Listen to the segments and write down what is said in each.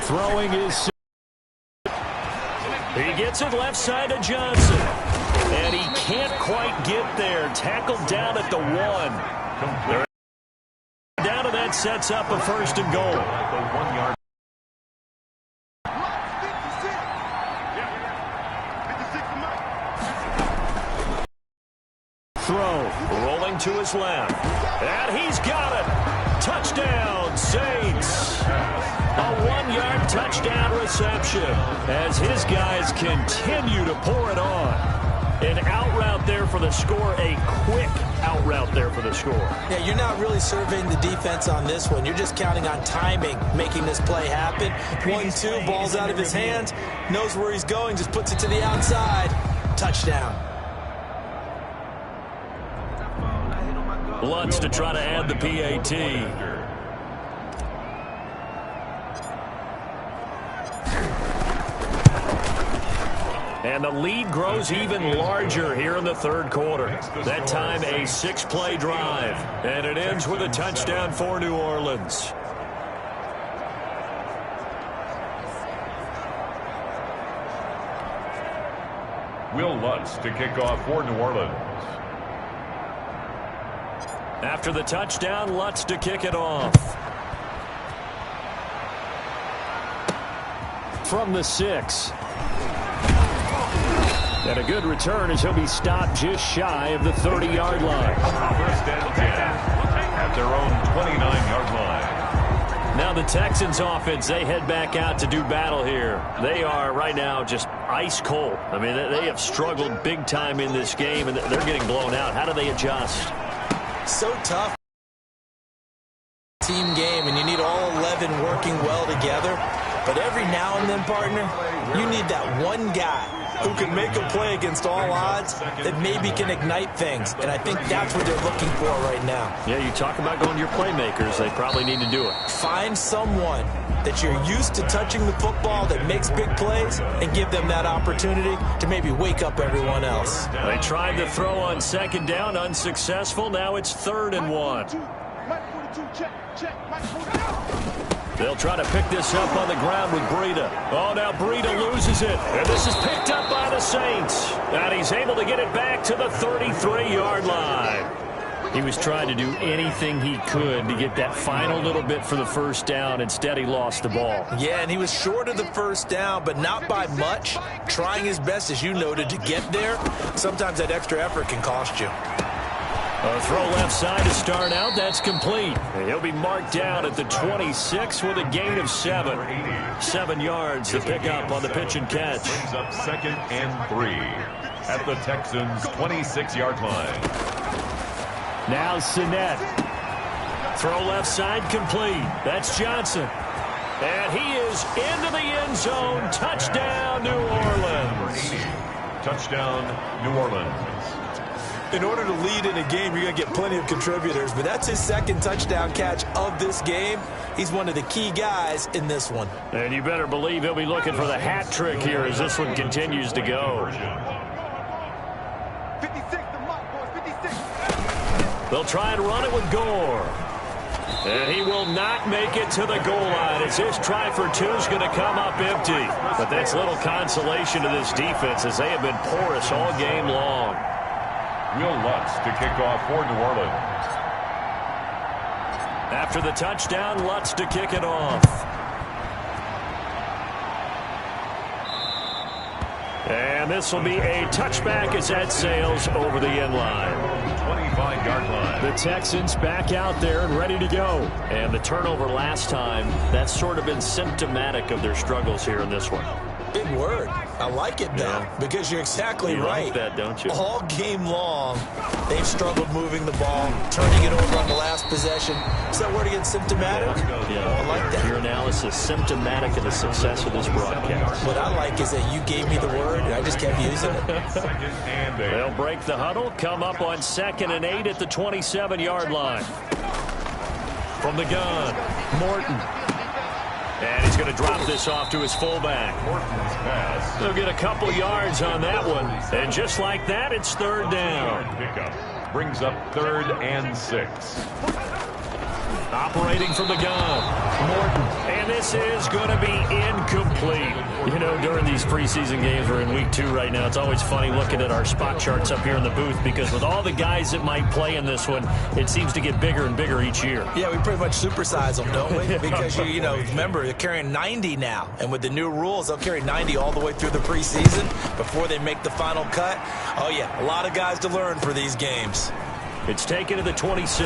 Throwing his... He gets it left side to Johnson. And he can't quite get there. Tackled down at the 1. Down to that sets up a 1st and goal. Throw. Rolling to his left. And he's got it. Touchdown, Saints. A 1-yard touchdown reception as his guys continue to pour it on. An out route there for the score, a quick out route there for the score. Yeah, you're not really surveying the defense on this one. You're just counting on timing, making this play happen. 1-2, ball's out of his hands, knows where he's going, just puts it to the outside. Touchdown. Lutz to try to add the PAT. And the lead grows even larger here in the 3rd quarter. That time a 6-play drive. And it ends with a touchdown for New Orleans. Will Lutz to kick off for New Orleans. After the touchdown, Lutz to kick it off. From the 6. And a good return as he'll be stopped just shy of the 30-yard line. 1st and 10 at their own 29-yard line. Now the Texans offense, they head back out to do battle here. They are right now just ice cold. I mean, they have struggled big time in this game, and they're getting blown out. How do they adjust? So tough. Team game, and you need all 11 working well together. But every now and then, partner, you need that one guy who can make a play against all odds that maybe can ignite things. And I think that's what they're looking for right now. Yeah, you talk about going to your playmakers. They probably need to do it. Find someone that you're used to touching the football that makes big plays and give them that opportunity to maybe wake up everyone else. They tried to throw on 2nd down, unsuccessful. Now it's 3rd and 1. They'll try to pick this up on the ground with Breida. Oh, now Breida loses it. And this is picked up by the Saints. And he's able to get it back to the 33-yard line. He was trying to do anything he could to get that final little bit for the 1st down. Instead, he lost the ball. Yeah, and he was short of the 1st down, but not by much. Trying his best, as you noted, to get there. Sometimes that extra effort can cost you. A throw left side to start out. That's complete. And he'll be marked down at the 26 with a gain of 7. 7 yards to pick up on the pitch and catch. Brings up 2nd and 3 at the Texans' 26-yard line. Now Sinnett. Throw left side complete. That's Johnson. And he is into the end zone. Touchdown, New Orleans. Touchdown, New Orleans. In order to lead in a game, you're going to get plenty of contributors, but that's his 2nd touchdown catch of this game. He's one of the key guys in this one. And you better believe he'll be looking for the hat trick here as this one continues to go. They'll try and run it with Gore. And he will not make it to the goal line as his try for 2 is going to come up empty. But that's little consolation to this defense as they have been porous all game long. Will Lutz to kick off for New Orleans. After the touchdown, Lutz to kick it off. And this will be a touchback as that sails over the end line. 25-yard line. The Texans back out there and ready to go. And the turnover last time, that's sort of been symptomatic of their struggles here in this one. Big word. I like it, though, because you're exactly right. You like that, don't you? All game long, they've struggled moving the ball, turning it over on the last possession. Is that word again, symptomatic? Yeah. I like that. Your analysis, symptomatic of the success of this broadcast. What I like is that you gave me the word, and I just kept using it. They'll break the huddle, come up on 2nd and 8 at the 27-yard line. From the gun, Morton. And he's going to drop this off to his fullback. Morton's pass. They'll get a couple yards on that one. And just like that, it's 3rd down. Pickup brings up 3rd and 6. Operating from the gun, Morton. And this is going to be incomplete. You know, during these preseason games, we're in week 2 right now. It's always funny looking at our spot charts up here in the booth because with all the guys that might play in this one, it seems to get bigger and bigger each year. Yeah, we pretty much supersize them, don't we? Because, you know, remember, they're carrying 90 now. And with the new rules, they'll carry 90 all the way through the preseason before they make the final cut. Oh, yeah, a lot of guys to learn for these games. It's taken to the 26.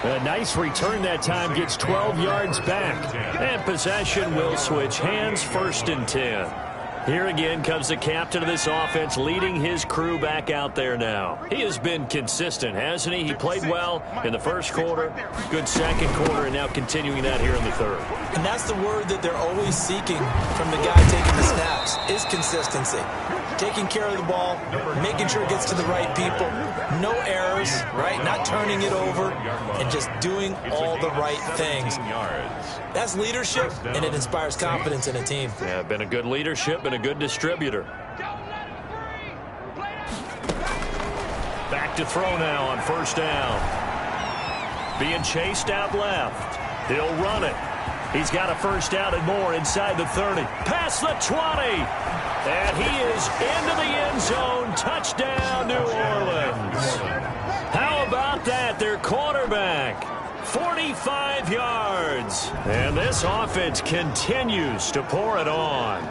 A nice return that time, gets 12 yards back. And possession will switch hands, 1st and 10. Here again comes the captain of this offense, leading his crew back out there now. He has been consistent, hasn't he? He played well in the first quarter, good second quarter, and now continuing that here in the third. And that's the word that they're always seeking from the guy taking the snaps, is consistency. Taking care of the ball, making sure it gets to the right people, no errors, right? Not turning it over, and just doing all the right things. That's leadership, and it inspires confidence in a team. Yeah, been a good leadership and a good distributor. Back to throw now on 1st down. Being chased out left. He'll run it. He's got a 1st down and more inside the 30. Past the 20. And he is into the end zone. Touchdown, New Orleans. How about that? Their quarterback, 45 yards. And this offense continues to pour it on.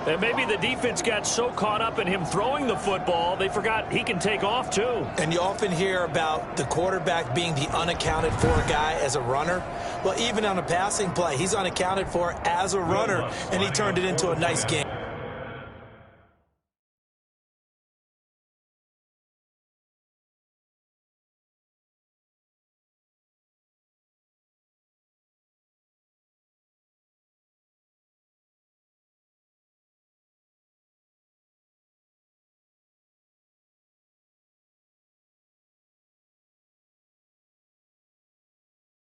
And maybe the defense got so caught up in him throwing the football, they forgot he can take off too. And you often hear about the quarterback being the unaccounted for guy as a runner. Well, even on a passing play, he's unaccounted for as a runner, and he turned it into a nice game.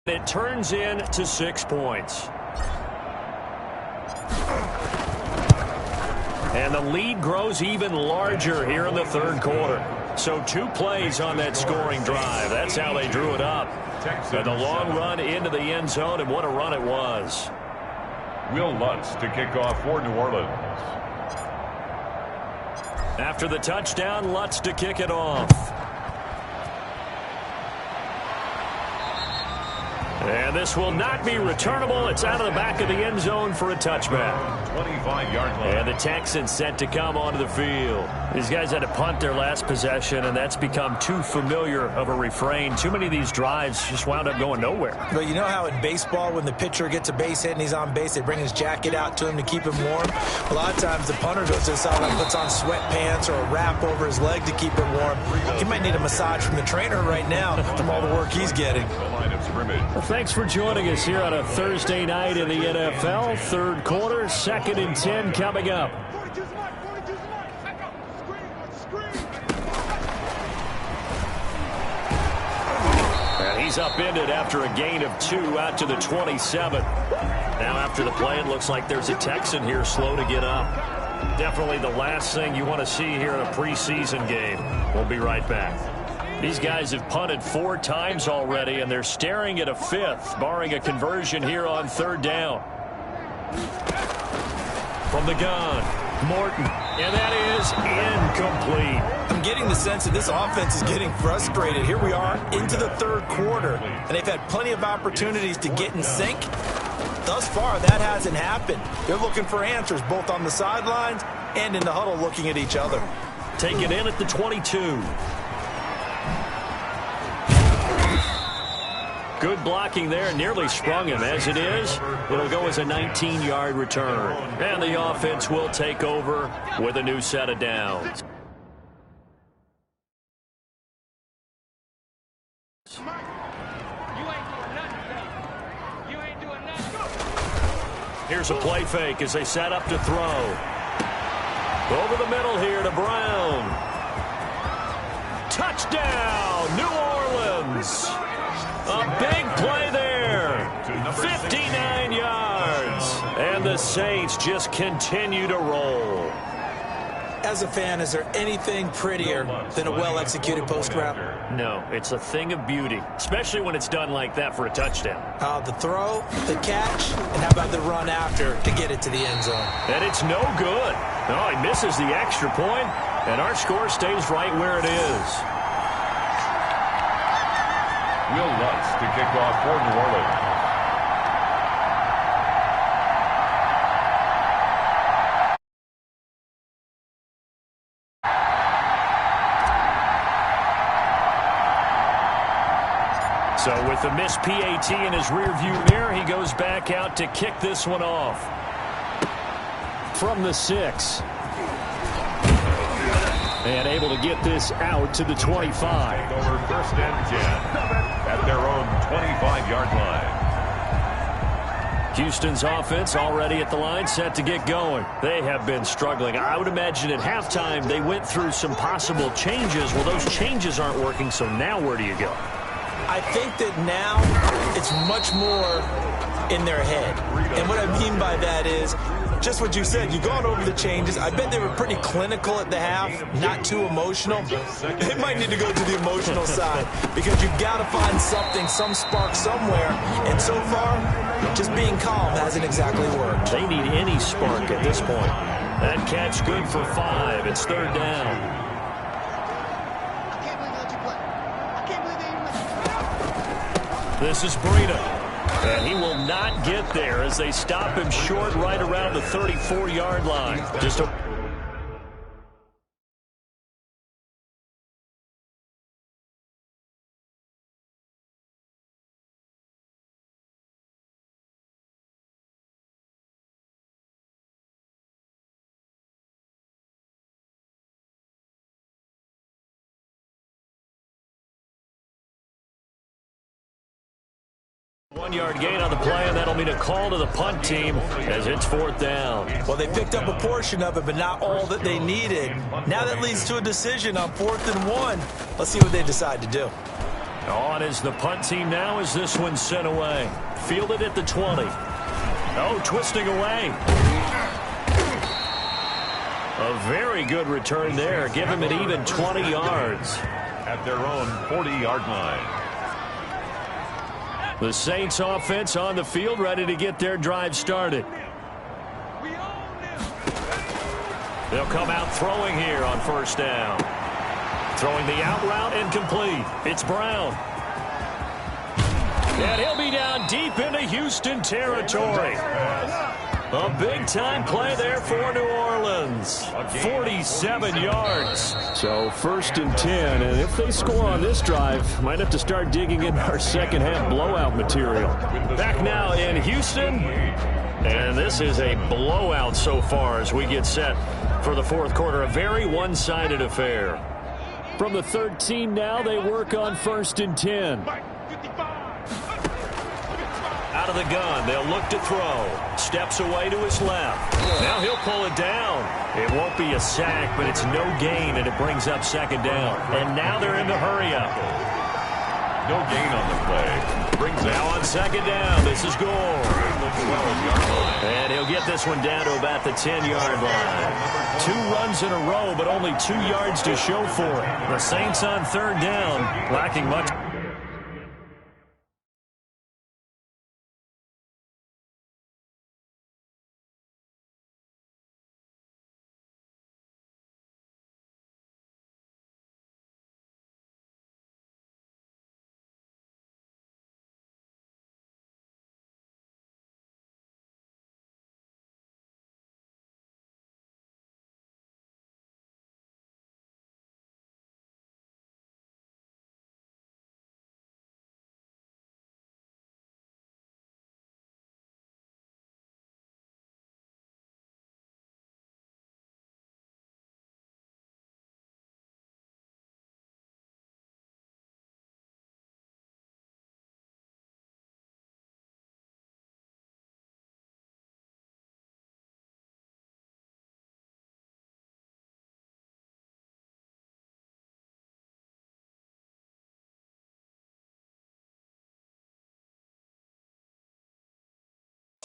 It turns into 6 points. And the lead grows even larger here in the third quarter. So 2 plays on that scoring drive. That's how they drew it up. And the long run into the end zone, and what a run it was. Will Lutz to kick off for New Orleans. After the touchdown, Lutz to kick it off. And this will not be returnable. It's out of the back of the end zone for a touchback. 25-yard line. And the Texans set to come onto the field. These guys had to punt their last possession, and that's become too familiar of a refrain. Too many of these drives just wound up going nowhere. But you know how in baseball, when the pitcher gets a base hit and he's on base, they bring his jacket out to him to keep him warm? A lot of times the punter goes to the sideline, puts on sweatpants or a wrap over his leg to keep him warm. He might need a massage from the trainer right now from all the work he's getting. Well, thanks for joining us here on a Thursday night in the NFL. Third quarter, 2nd and 10 coming up. And he's upended after a gain of 2 out to the 27. Now after the play, it looks like there's a Texan here slow to get up. Definitely the last thing you want to see here in a preseason game. We'll be right back. These guys have punted 4 times already, and they're staring at a 5th, barring a conversion here on 3rd down. From the gun, Morton, and that is incomplete. I'm getting the sense that this offense is getting frustrated. Here we are into the 3rd quarter, and they've had plenty of opportunities to get in sync. Thus far, that hasn't happened. They're looking for answers both on the sidelines and in the huddle looking at each other. Take it in at the 22. Good blocking there, nearly sprung him. As it is, it'll go as a 19-yard return. And the offense will take over with a new set of downs. Here's a play fake as they set up to throw. Over the middle here to Brown. Touchdown, New Orleans. A big play there. 59 yards. And the Saints just continue to roll. As a fan, is there anything prettier than a well-executed post route? No, it's a thing of beauty, especially when it's done like that for a touchdown. The throw, the catch, and how about the run after to get it to the end zone? And it's no good. Oh, he misses the extra point, and our score stays right where it is. Will Lutz to kick off for New Orleans. So with the missed PAT in his rearview mirror, he goes back out to kick this one off. From the 6. And able to get this out to the 25. Over 1st and 10 at their own 25-yard line. Houston's offense already at the line, set to get going. They have been struggling. I would imagine at halftime they went through some possible changes. Well, those changes aren't working, so now where do you go? I think that now it's much more in their head. And what I mean by that is just what you said. You've gone over the changes. I bet they were pretty clinical at the half, not too emotional. They might need to go to the emotional side because you've got to find something, some spark somewhere. And so far, just being calm hasn't exactly worked. They need any spark at this point. That catch good for 5. It's 3rd down. This is Breida, and he will not get there as they stop him short right around the 34-yard line. Just a one-yard gain on the play, and that'll mean a call to the punt team as it's 4th down. Well, they picked up a portion of it, but not all that they needed. Now that leads to a decision on 4th and 1. Let's see what they decide to do. On is the punt team now as this one's sent away. Fielded at the 20. Oh, twisting away. A very good return there. Give him an even 20 yards. At their own 40-yard line. The Saints offense on the field, ready to get their drive started. They'll come out throwing here on 1st down. Throwing the out route incomplete. It's Brown. And he'll be down deep into Houston territory. A big-time play there for New Orleans. 47 yards. So 1st and 10, and if they score on this drive, might have to start digging into our second-half blowout material. Back now in Houston, and this is a blowout so far as we get set for the 4th quarter. A very one-sided affair. From the 13 now, they work on 1st and 10. Out of the gun, they'll look to throw. Steps away to his left. Now he'll pull it down. It won't be a sack, but it's no gain, and it brings up 2nd down. And now they're in the hurry-up. No gain on the play. Brings now on 2nd down, this is Gore. And he'll get this one down to about the 10-yard line. 2 runs in a row, but only 2 yards to show for it. The Saints on 3rd down, lacking much.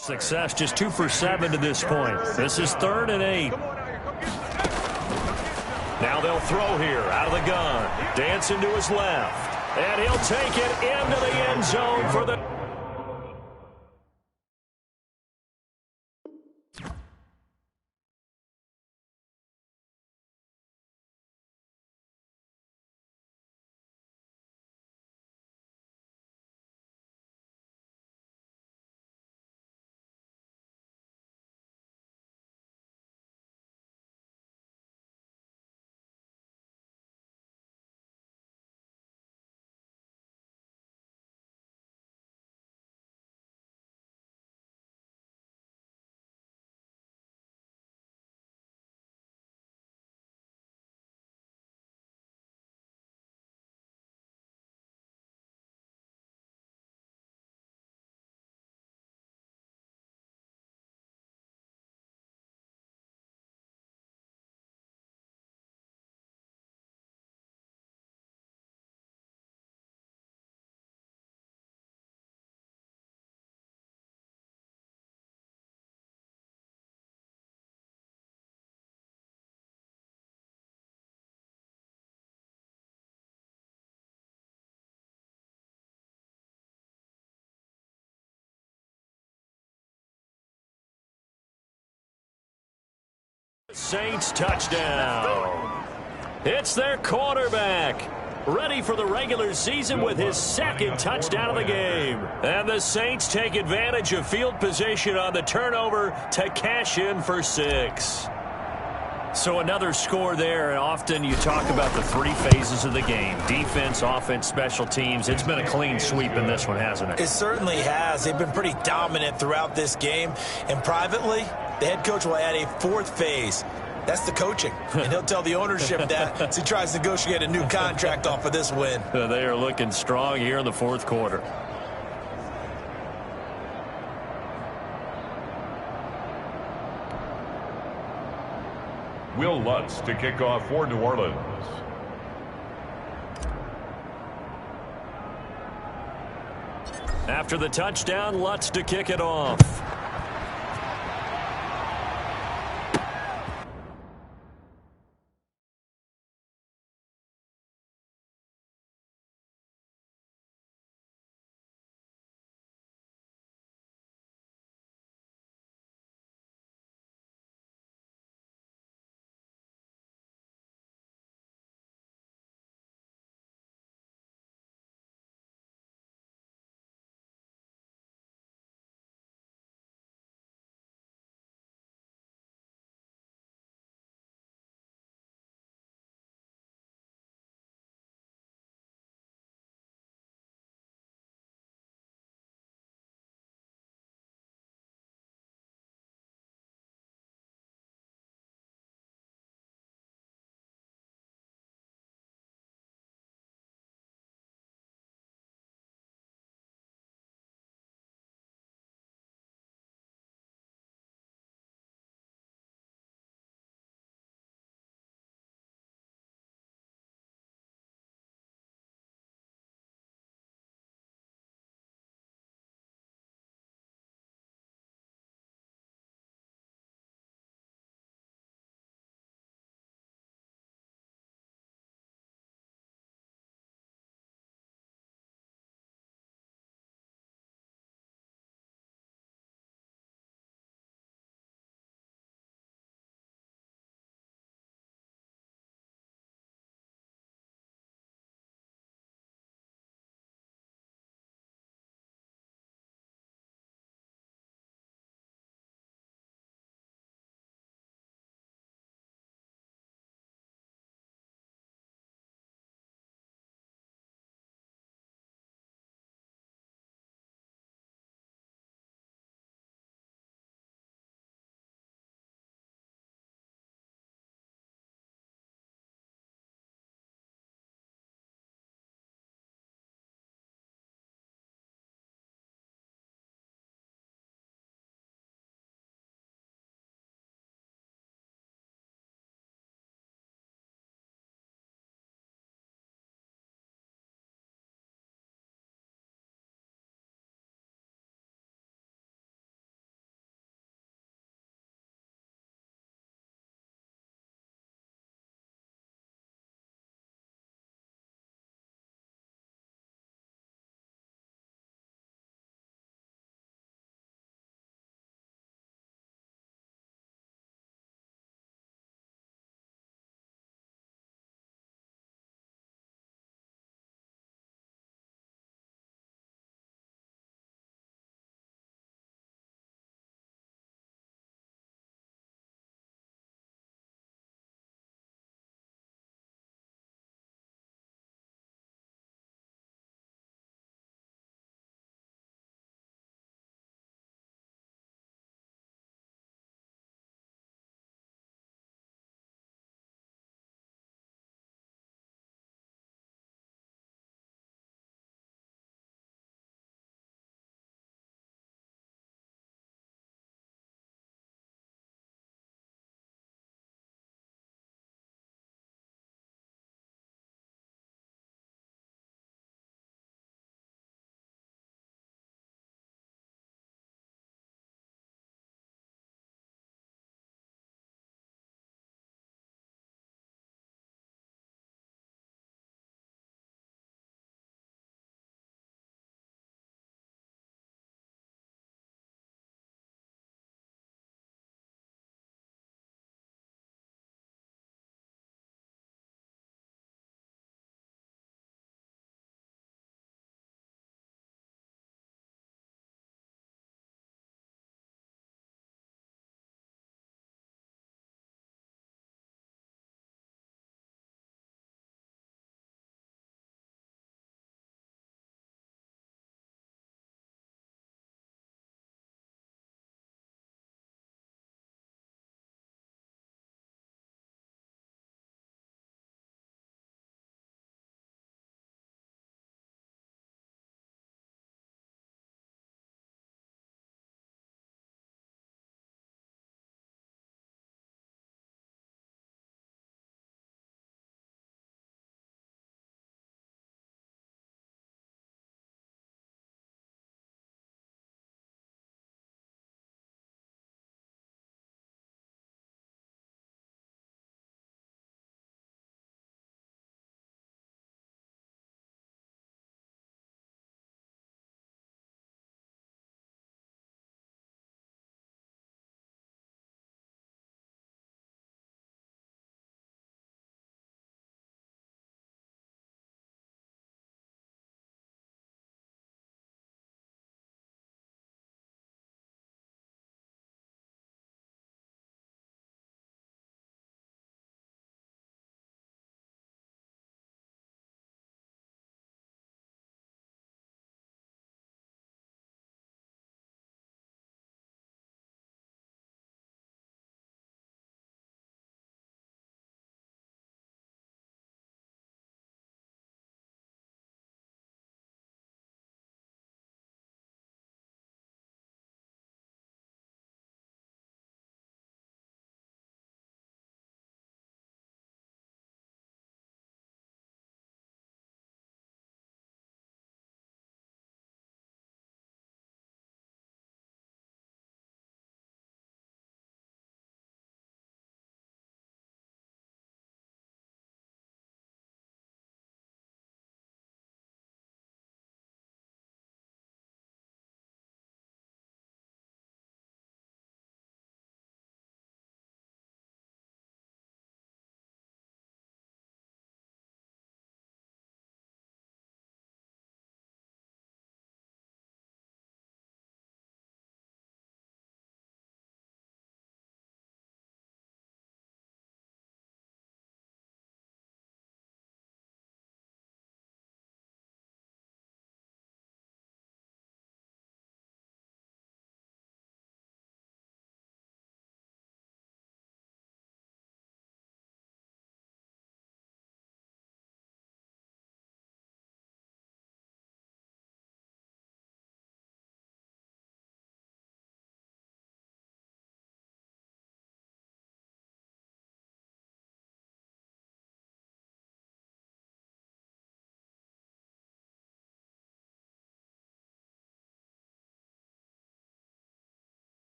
Success, just 2 for 7 to this point. This is 3rd and 8. Now they'll throw here out of the gun. Dancing to his left. And he'll take it into the end zone for the... Saints touchdown. It's their quarterback, ready for the regular season with his second touchdown of the game. And the Saints take advantage of field position on the turnover to cash in for 6. So another score there, and often you talk about the 3 phases of the game: defense, offense, special teams. It's been a clean sweep in this one, hasn't it? It certainly has. They've been pretty dominant throughout this game. And privately, the head coach will add a 4th phase. That's the coaching. And he'll tell the ownership that as he tries to negotiate a new contract off of this win. They are looking strong here in the 4th quarter. Will Lutz to kick off for New Orleans. After the touchdown, Lutz to kick it off.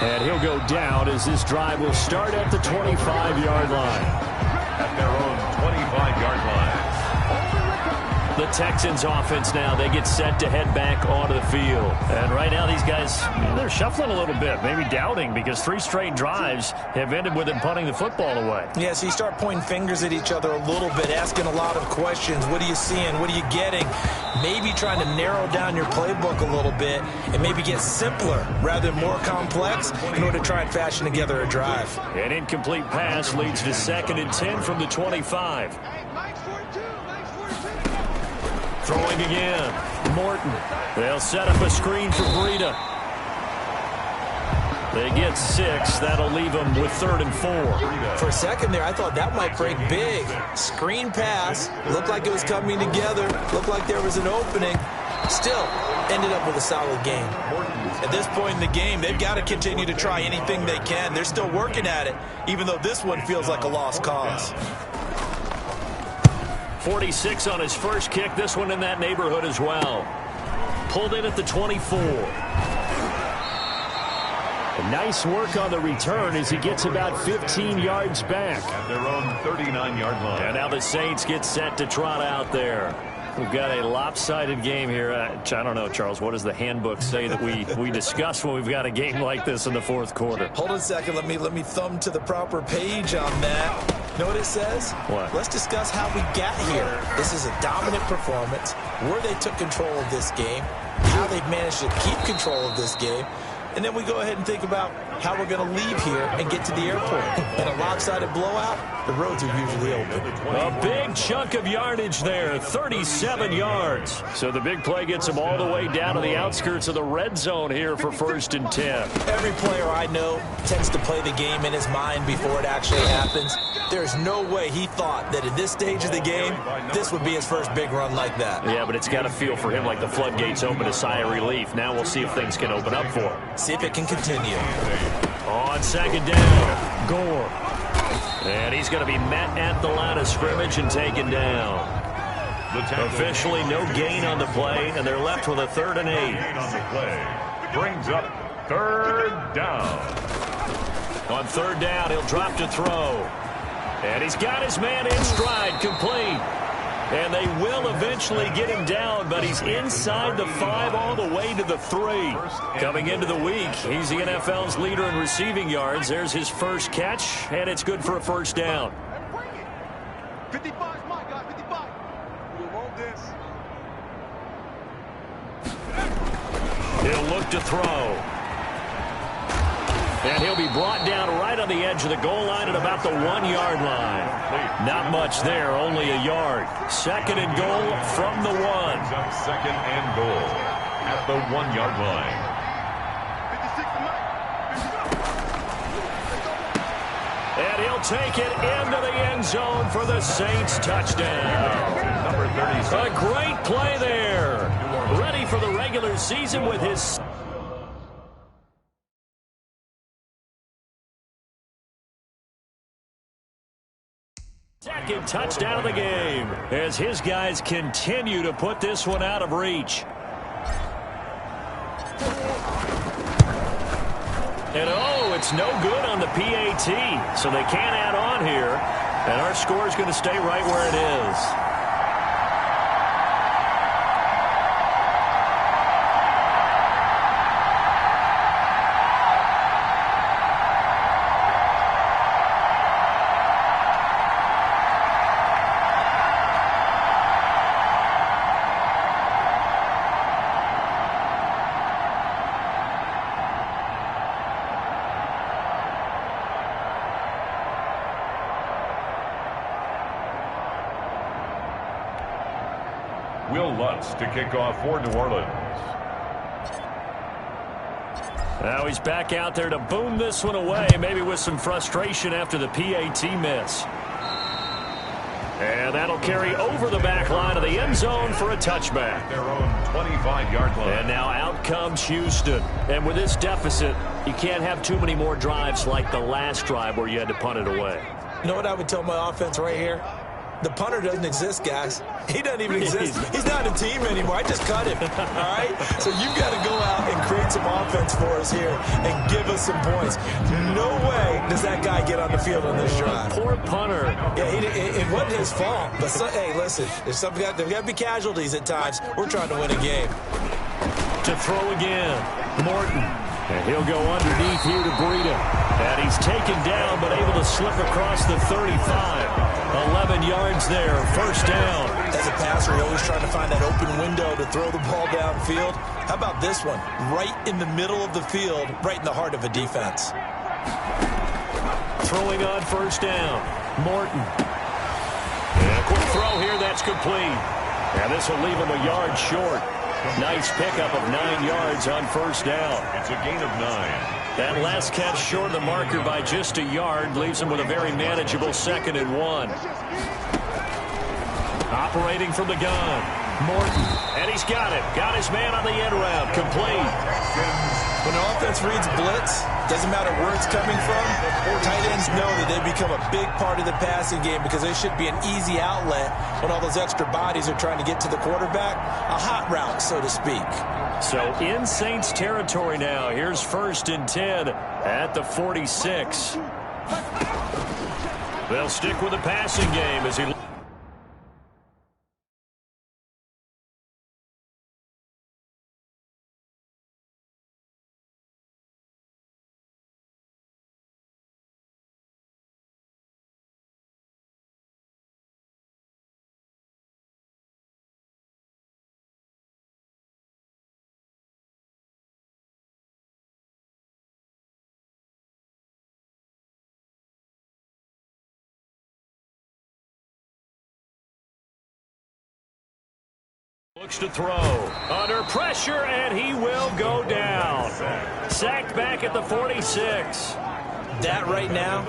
And he'll go down as this drive will start at the 25-yard line. At their own 25-yard line. The Texans offense now, they get set to head back onto the field. And right now these guys, they're shuffling a little bit, maybe doubting, because 3 straight drives have ended with them punting the football away. Yeah, so you start pointing fingers at each other a little bit, asking a lot of questions. What are you seeing? What are you getting? Maybe trying to narrow down your playbook a little bit and maybe get simpler rather than more complex in order to try and fashion together a drive. An incomplete pass leads to 2nd and 10 from the 25. Throwing again. Morton. They'll set up a screen for Breida. They get 6. That'll leave them with 3rd and 4. For a second there, I thought that might break big. Screen pass. Looked like it was coming together. Looked like there was an opening. Still, ended up with a solid game. At this point in the game, they've got to continue to try anything they can. They're still working at it, even though this one feels like a lost cause. 46 on his first kick. This one in that neighborhood as well. Pulled in at the 24. Nice work on the return as he gets about 15 yards back. At their own 39-yard line. And now the Saints get set to trot out there. We've got a lopsided game here. I don't know, Charles, what does the handbook say that we discuss when we've got a game like this in the 4th quarter? Hold on a second. Let me thumb to the proper page on that. You know what it says? What? Let's discuss how we got here. This is a dominant performance, where they took control of this game, how they've managed to keep control of this game, and then we go ahead and think about how we're going to leave here and get to the airport. In a lopsided blowout, the roads are usually open. A big chunk of yardage there, 37 yards. So the big play gets them all the way down to the outskirts of the red zone here for 1st and 10. Every player I know tends to play the game in his mind before it actually happens. There's no way he thought that at this stage of the game, this would be his first big run like that. Yeah, but it's got to feel for him like the floodgates open, a sigh of relief. Now we'll see if things can open up for him. See if it can continue. On 2nd down, Gore. And he's going to be met at the line of scrimmage and taken down. Officially no gain on the play, and they're left with a 3rd and 8. On the play. Brings up 3rd down. On 3rd down, he'll drop to throw. And he's got his man in stride, complete. And they will eventually get him down, but he's inside the 5 all the way to the 3. Coming into the week, he's the NFL's leader in receiving yards. There's his first catch, and it's good for a 1st down. 55 is my guy, 55. We want this. He'll look to throw. And he'll be brought down right on the edge of the goal line at about the 1-yard line. Not much there, only a yard. 2nd and goal from the 1. 2nd and goal at the 1-yard line. 56 And he'll take it into the end zone for the Saints touchdown. Number 36. A great play there. Ready for the regular season with his second touchdown of the game as his guys continue to put this one out of reach. And oh, it's no good on the PAT, so they can't add on here, and our score is going to stay right where it is. To kick off for New Orleans. Now he's back out there to boom this one away, maybe with some frustration after the PAT miss. And that'll carry over the back line of the end zone for a touchback. Their own 25-yard line. And now out comes Houston. And with this deficit, you can't have too many more drives like the last drive where you had to punt it away. You know what I would tell my offense right here? The punter doesn't exist, guys. He doesn't even exist. He's not a team anymore. I just cut him, all right? So you've got to go out and create some offense for us here and give us some points. No way does that guy get on the field on this drive. Poor punter. Yeah, it wasn't his fault. But, hey, listen, there's got to be casualties at times. We're trying to win a game. To throw again, Morton. And he'll go underneath here to Breida. And he's taken down, but able to slip across the 35. 11 yards there, first down. As a passer, you're always trying to find that open window to throw the ball downfield. How about this one? Right in the middle of the field, right in the heart of a defense. Throwing on first down, Morton. And a quick throw here, that's complete. Now this will leave him a yard short. Nice pickup of 9 yards on first down. It's a gain of 9. That last catch short of the marker by just a yard leaves him with a very manageable 2nd and 1. Operating from the gun, Morton. And he's got it. Got his man on the end route. Complete. When an offense reads blitz, doesn't matter where it's coming from, tight ends know that they become a big part of the passing game because they should be an easy outlet when all those extra bodies are trying to get to the quarterback. A hot route, so to speak. So in Saints territory now. Here's 1st and 10 at the 46. They'll stick with the passing game as he... Looks to throw. Under pressure, and he will go down. Sacked back at the 46. That right now,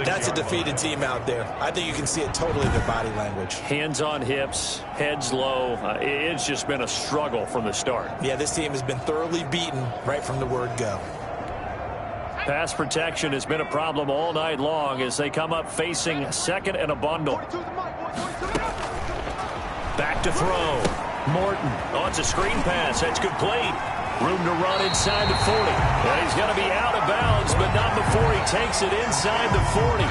that's a defeated team out there. I think you can see it totally in their body language. Hands on hips, heads low. It's just been a struggle from the start. Yeah, this team has been thoroughly beaten right from the word go. Pass protection has been a problem all night long as they come up facing 2nd and a bundle. Back to throw. Morton. Oh, it's a screen pass. That's complete. Room to run inside the 40. And he's going to be out of bounds, but not before he takes it inside the 40.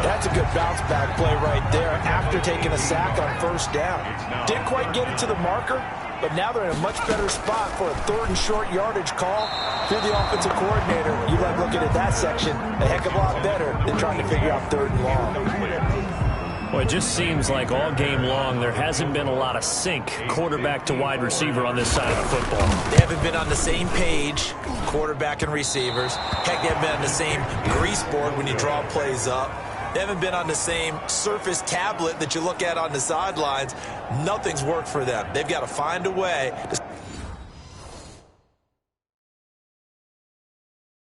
That's a good bounce back play right there after taking a sack on first down. Didn't quite get it to the marker, but now they're in a much better spot for a 3rd and short yardage call. If you're the offensive coordinator, you like looking at that section a heck of a lot better than trying to figure out 3rd and long. Well, it just seems like all game long there hasn't been a lot of sync quarterback to wide receiver on this side of the football. They haven't been on the same page, quarterback and receivers. Heck, they haven't been on the same grease board when you draw plays up. They haven't been on the same Surface tablet that you look at on the sidelines. Nothing's worked for them. They've got to find a way to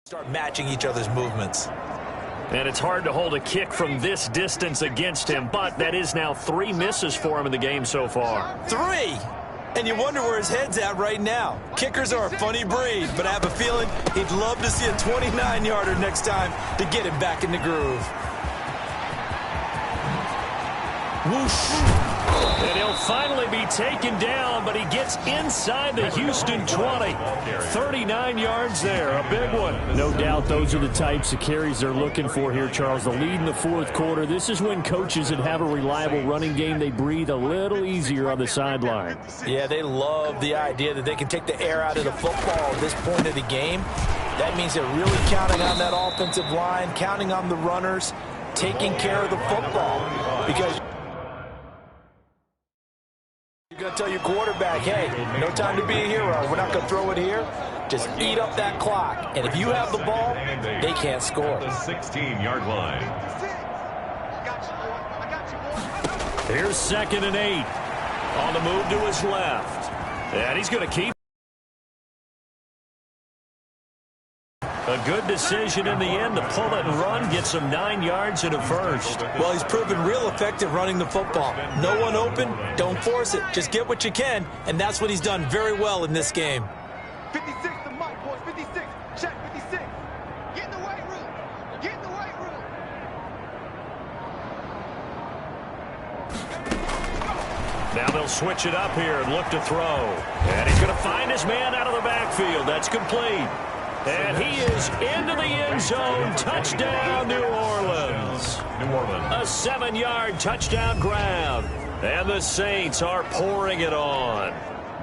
start matching each other's movements. And it's hard to hold a kick from this distance against him, but that is now 3 misses for him in the game so far. 3! And you wonder where his head's at right now. Kickers are a funny breed, but I have a feeling he'd love to see a 29-yarder next time to get him back in the groove. Whoosh. And he'll finally be taken down, but he gets inside the Houston 20. 39 yards there, a big one. No doubt those are the types of carries they're looking for here, Charles. The lead in the 4th quarter. This is when coaches that have a reliable running game, they breathe a little easier on the sideline. Yeah, they love the idea that they can take the air out of the football at this point of the game. That means they're really counting on that offensive line, counting on the runners, taking care of the football. Because you're going to tell your quarterback, hey, no time to be a hero. We're not going to throw it here. Just eat up that clock. And if you have the ball, they can't score. The 16-yard line. Here's 2nd and 8. On the move to his left. And he's going to keep. A good decision in the end to pull it and run, get some 9 yards and a first. Well, he's proven real effective running the football. No one open, don't force it. Just get what you can, and that's what he's done very well in this game. 56 to Mike, boys. 56. Check 56. Get in the weight room. Get in the weight room. switch it up here and look to throw. And he's going to find his man out of the backfield. That's complete. And he is into the end zone. Touchdown, New Orleans. A 7-yard touchdown grab. And the Saints are pouring it on.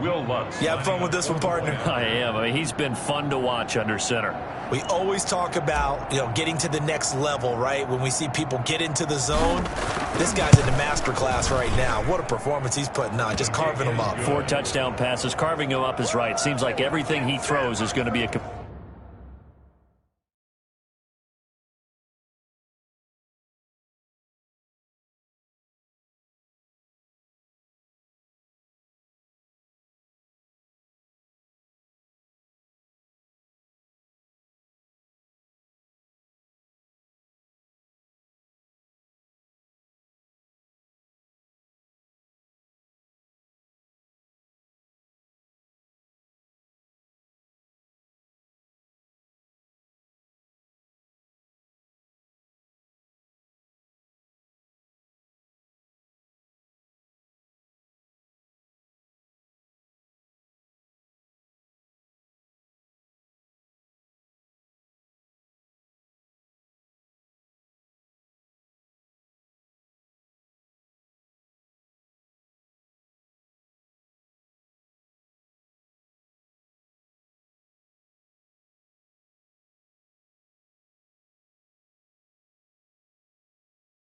Will Lutz. You have fun with this one, partner? I am. I mean, he's been fun to watch under center. We always talk about, getting to the next level, right? When we see people get into the zone, this guy's in the master class right now. What a performance he's putting on, just carving them up. 4 touchdown passes. Carving him up is right. Seems like everything he throws is going to be a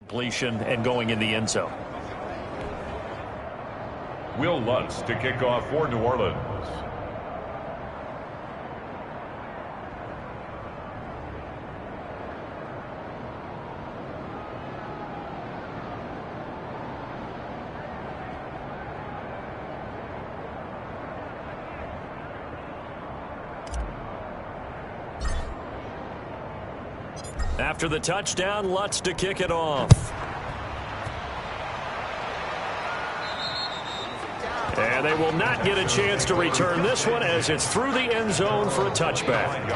completion and going in the end zone. Will Lutz to kick off for New Orleans. After the touchdown, Lutz to kick it off. And they will not get a chance to return this one as it's through the end zone for a touchback.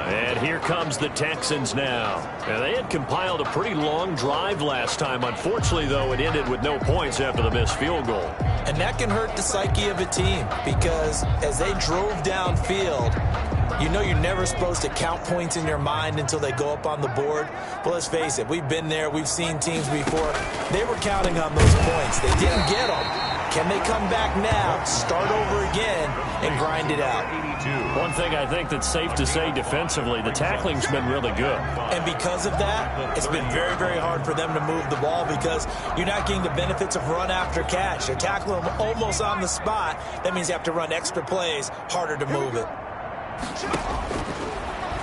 And here comes the Texans now. And they had compiled a pretty long drive last time. Unfortunately, though, it ended with no points after the missed field goal. And that can hurt the psyche of a team because as they drove downfield, you're never supposed to count points in your mind until they go up on the board. But let's face it, we've been there. We've seen teams before. They were counting on those points. They didn't get them. Can they come back now, start over again, and grind it out? One thing I think that's safe to say defensively, the tackling's been really good. And because of that, it's been very, very hard for them to move the ball because you're not getting the benefits of run after catch. They're tackling them almost on the spot. That means you have to run extra plays, harder to move it.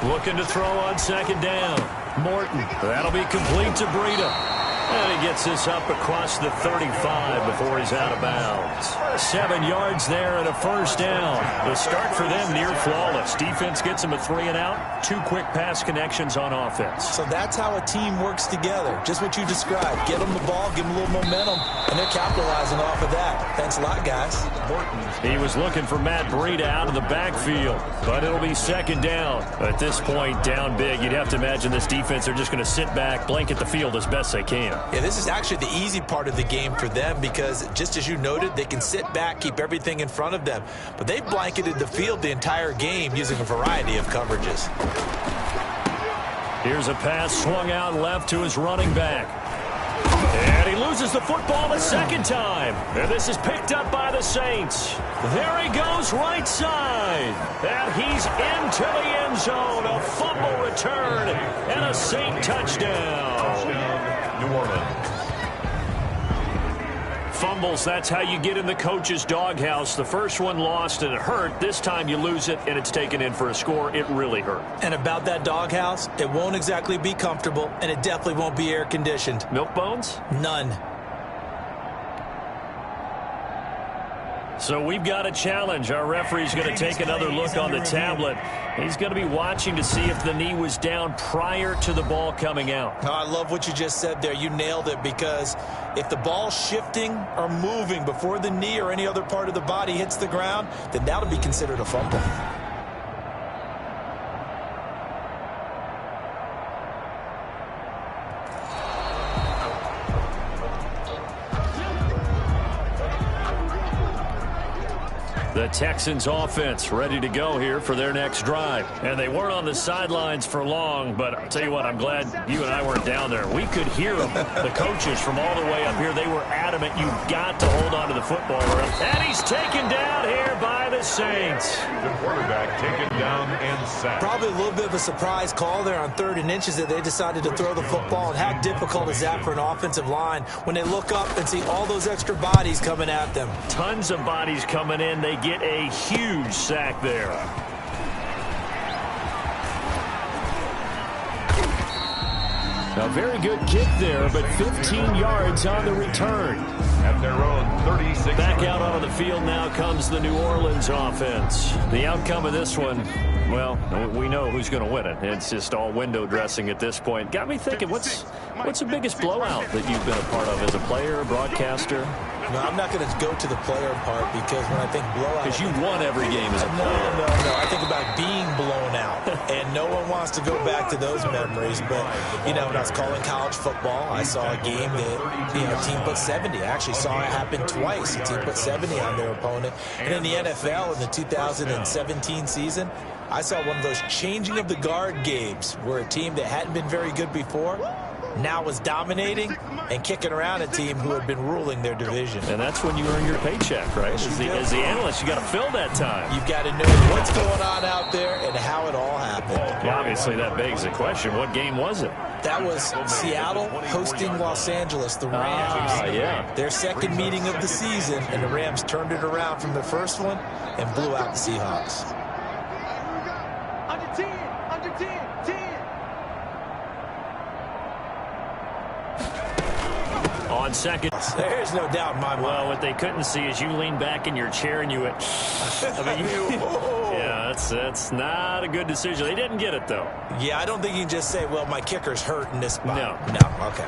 Looking to throw on second down. Morton. That'll be complete to Breida. And he gets this up across the 35 before he's out of bounds. 7 yards there and a first down. The start for them near flawless. Defense gets them a 3 and out. 2 quick pass connections on offense. So that's how a team works together. Just what you described. Get them the ball, give them a little momentum, and they're capitalizing off of that. Thanks a lot, guys. He was looking for Matt Breida out of the backfield, but it'll be second down. At this point, down big, you'd have to imagine this defense are just going to sit back, blanket the field as best they can. Yeah, this is actually the easy part of the game for them because, just as you noted, they can sit back, keep everything in front of them. But they blanketed the field the entire game using a variety of coverages. Here's a pass swung out left to his running back. And he loses the football a second time. And this is picked up by the Saints. There he goes right side. And he's into the end zone. A fumble return and a Saint touchdown. New Orleans. Fumbles, that's how you get in the coach's doghouse. The first one lost and it hurt. This time you lose it and it's taken in for a score. It really hurt. And about that doghouse, it won't exactly be comfortable, and it definitely won't be air-conditioned. Milk bones? None. So we've got a challenge. Our referee's going to take another look on the tablet. He's going to be watching to see if the knee was down prior to the ball coming out. Oh, I love what you just said there. You nailed it, because if the ball's shifting or moving before the knee or any other part of the body hits the ground, then that'll be considered a fumble. The Texans offense ready to go here for their next drive. And they weren't on the sidelines for long, but I'll tell you what, I'm glad you and I weren't down there. We could hear them, the coaches from all the way up here. They were adamant, you've got to hold on to the football. And he's taken down here by the Saints. The quarterback taken down and sacked. Probably a little bit of a surprise call there on 3rd and inches that they decided to throw the football. And how difficult is that for an offensive line when they look up and see all those extra bodies coming at them? Tons of bodies coming in. They get a huge sack there. A very good kick there, but 15 yards on the return. At their own 36. Back out onto the field now comes the New Orleans offense. The outcome of this one, well, we know who's going to win it. It's just all window dressing at this point. Got me thinking, what's the biggest blowout that you've been a part of as a player, broadcaster? No, I'm not going to go to the player part because when I think blowout... Because you won every game as a player. No. I think about being blown out. And no one wants to go back to those memories. But, when I was calling college football, I saw a game that, a team put 70. I actually saw it happen twice. A team put 70 on their opponent. And in the NFL in the 2017 season, I saw one of those changing of the guard games where a team that hadn't been very good before now was dominating and kicking around a team who had been ruling their division. And that's when you earn your paycheck, right? As the analyst, you got to fill that time. You've got to know what's going on out there and how it all happened. Well, obviously, that begs the question, what game was it? That was Seattle hosting Los Angeles, the Rams. Yeah. Their second meeting of the season, and the Rams turned it around from the first one and blew out the Seahawks. Under 10, under 10, 10. On second. There's no doubt in my mind. Well, what they couldn't see is you leaned back in your chair and you went, yeah, that's not a good decision. They didn't get it, though. Yeah, I don't think you can just say, well, my kicker's hurt in this spot. No. Okay.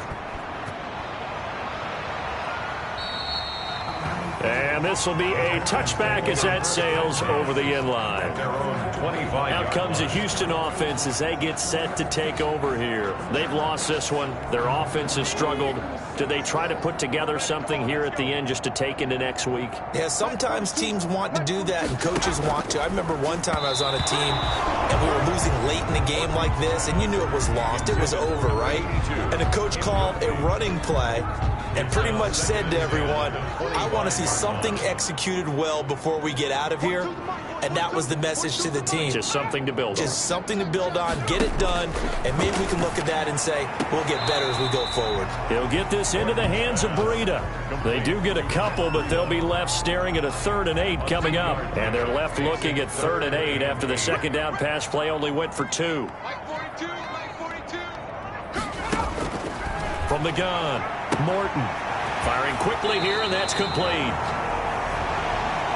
And this will be a touchback as that sails over the end line. Out comes the Houston offense as they get set to take over here. They've lost this one. Their offense has struggled. Do they try to put together something here at the end just to take into next week? Yeah, sometimes teams want to do that and coaches want to. I remember one time I was on a team and we were losing late in a game like this, and you knew it was lost. It was over, right? And the coach called a running play and pretty much said to everyone, I want to see something executed well before we get out of here. And that was the message to the team. Just something to build on. Just something to build on, get it done, and maybe we can look at that and say, we'll get better as we go forward. He'll get this into the hands of Breida. They do get a couple, but they'll be left staring at a 3rd and 8 coming up. And they're left looking at 3rd and 8 after the second down pass play only went for 2. From the gun, Morton firing quickly here, and that's complete.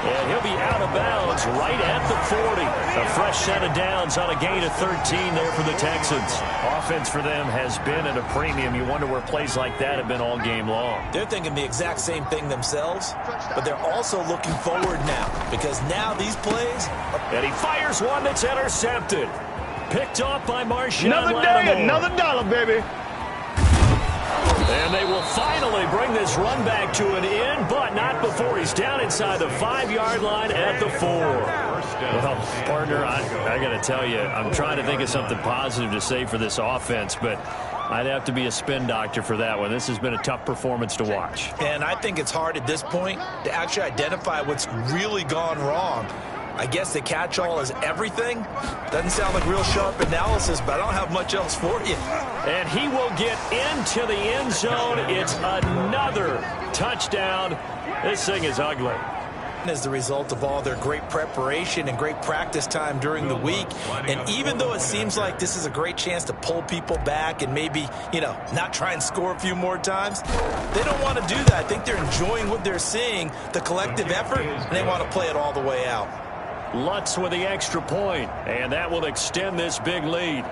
And he'll be out of bounds right at the 40. A fresh set of downs on a gain of 13 there for the Texans. Offense for them has been at a premium. You wonder where plays like that have been all game long. They're thinking the exact same thing themselves, but they're also looking forward now because now these plays. And he fires one that's intercepted. Picked off by Marshawn Another Lattimore. day, another dollar, baby. And they will finally bring this run back to an end, but not before he's down inside the 5-yard line at the 4. Well, partner, I got to tell you, I'm trying to think of something positive to say for this offense, but I'd have to be a spin doctor for that one. This has been a tough performance to watch. And I think it's hard at this point to actually identify what's really gone wrong. I guess the catch-all is everything. Doesn't sound like real sharp analysis, but I don't have much else for you. And he will get into the end zone. It's another touchdown. This thing is ugly. As the result of all their great preparation and great practice time during the week. And even though it seems like this is a great chance to pull people back and maybe, not try and score a few more times, they don't want to do that. I think they're enjoying what they're seeing, the collective effort, and they want to play it all the way out. Lutz with the extra point, and that will extend this big lead.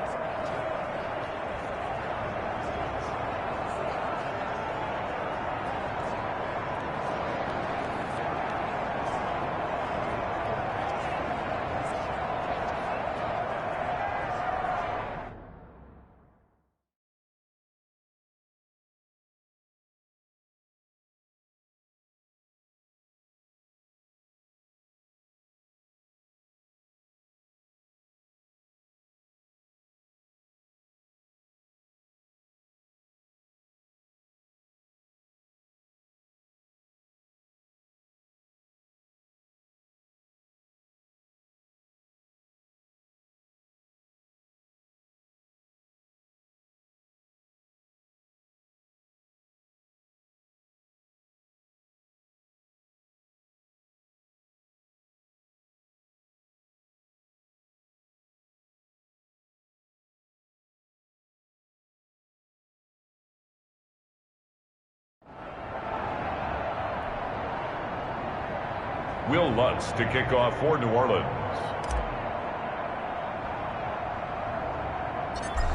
Will Lutz to kick off for New Orleans.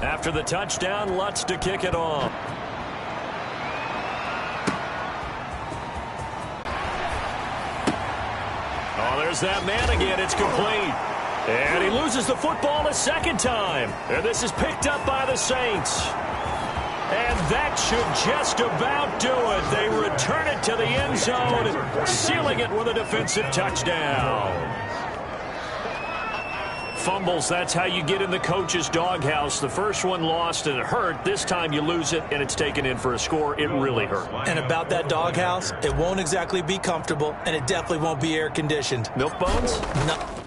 After the touchdown, Lutz to kick it off. Oh, there's that man again. It's complete. And he loses the football a second time. And this is picked up by the Saints. And that should just about do it. They return it to the end zone, sealing it with a defensive touchdown. Fumbles, that's how you get in the coach's doghouse. The first one lost and it hurt. This time you lose it and it's taken in for a score. It really hurt. And about that doghouse, it won't exactly be comfortable, and it definitely won't be air-conditioned. Milk bones? No.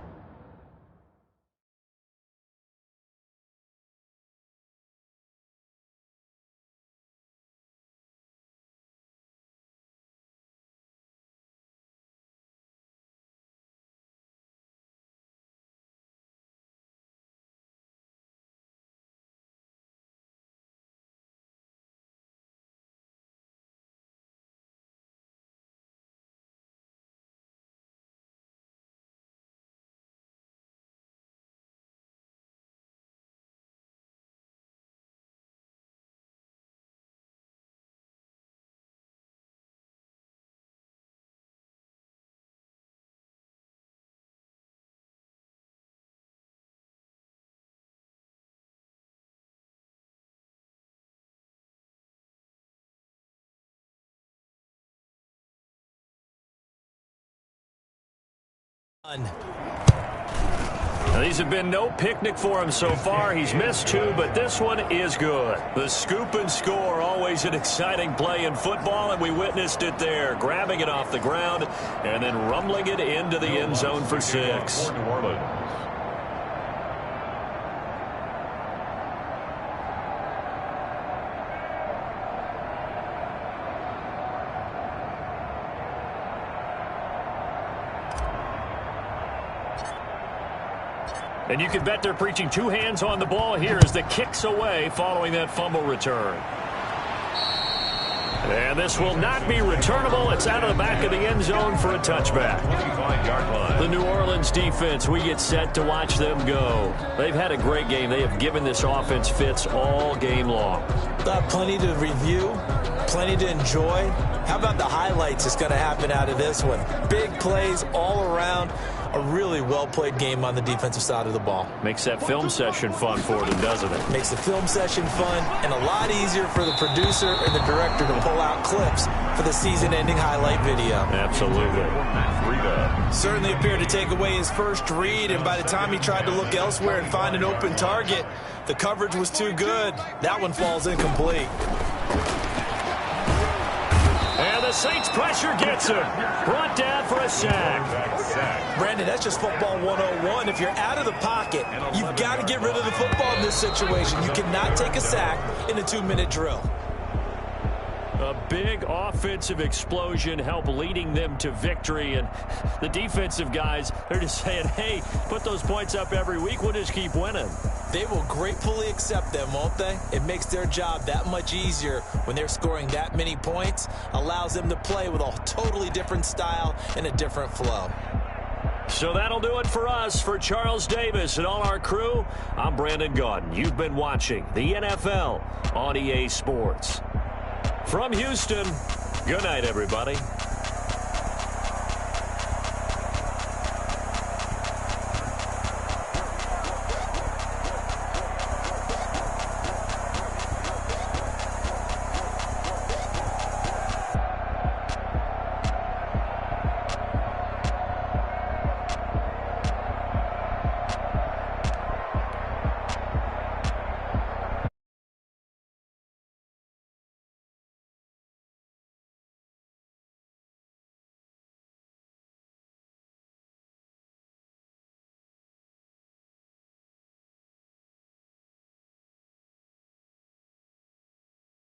Now, these have been no picnic for him so far. He's missed two, but this one is good. The scoop and score, always an exciting play in football, and we witnessed it there, grabbing it off the ground and then rumbling it into the end zone for 6. For New Orleans. And you can bet they're preaching two hands on the ball here as the kick's away following that fumble return. And this will not be returnable. It's out of the back of the end zone for a touchback. 25-yard line. The New Orleans defense, we get set to watch them go. They've had a great game. They have given this offense fits all game long. Plenty to review, plenty to enjoy. How about the highlights that's going to happen out of this one? Big plays all around. A really well-played game on the defensive side of the ball. Makes that film session fun for them, doesn't it? Makes the film session fun and a lot easier for the producer and the director to pull out clips for the season-ending highlight video. Absolutely. Certainly appeared to take away his first read, and by the time he tried to look elsewhere and find an open target, the coverage was too good. That one falls incomplete. And the Saints pressure gets him. Brought down for a sack. Brandon, that's just football 101. If you're out of the pocket, you've got to get rid of the football in this situation. You cannot take a sack in a 2-minute drill. A big offensive explosion helped leading them to victory. And the defensive guys, they're just saying, hey, put those points up every week. We'll just keep winning. They will gratefully accept them, won't they? It makes their job that much easier when they're scoring that many points. Allows them to play with a totally different style and a different flow. So that'll do it for us. For Charles Davis and all our crew, I'm Brandon Gaudin. You've been watching the NFL on EA Sports. From Houston, good night, everybody.